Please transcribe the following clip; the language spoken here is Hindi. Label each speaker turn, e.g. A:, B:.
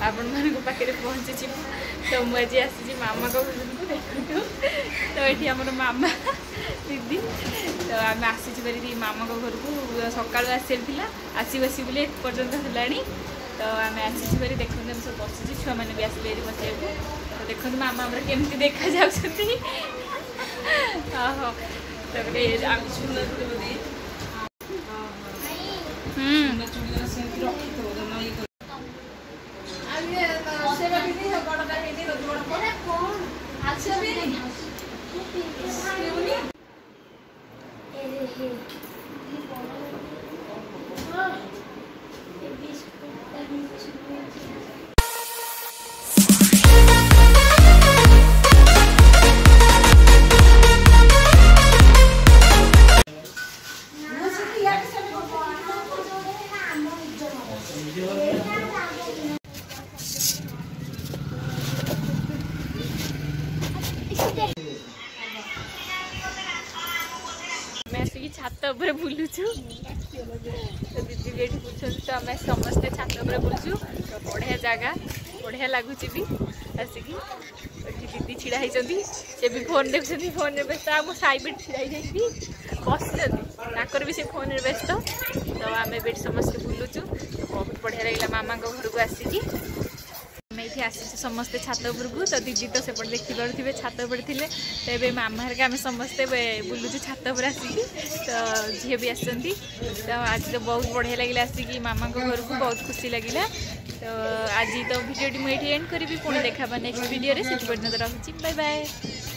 A: आपण मान पाखे पहुँची तो मुझे आसी मामा को देखो तो ये आम मामा दीदी तो आम आसी मामा घर को सका आसाला आसी बस बोले पर्यटन है तो आम आसी देखते सब बसी छुआ मैंने भी आसले बस तो देखते मामा केमती देखा जाती छात उपर बुलुचु तो दीदी भी ये पूछते तो आम समस्ते छात उपर बुलुचु तो बढ़िया जगह बढ़िया लगुच भी आसिकी दीदी छिड़ा होती से भी फोन देखते फोन में व्यस्त आम साई बेट छिड़ा बस भी से फोन में व्यस्त तो आम बेट समस्ते बुलुचु तो बहुत बढ़िया लगे मामा घर को आसिकी ये आसी समस्ते छात उपर को तो दीदी तो सेपटे देखी पारे छात उपर थे तो ये मामा हरिका आम समस्ते बुलुचु छात उपर आसिकी तो झील भी आसती तो आज तो बहुत बढ़िया लगे आसिकी मामा घर को बहुत खुशी लगे तो आज तो भिडियो मुझे एंड करी पुणी देखा नेक्स्ट वीडियो से पर्यटन रखुच्छी बाय बाय।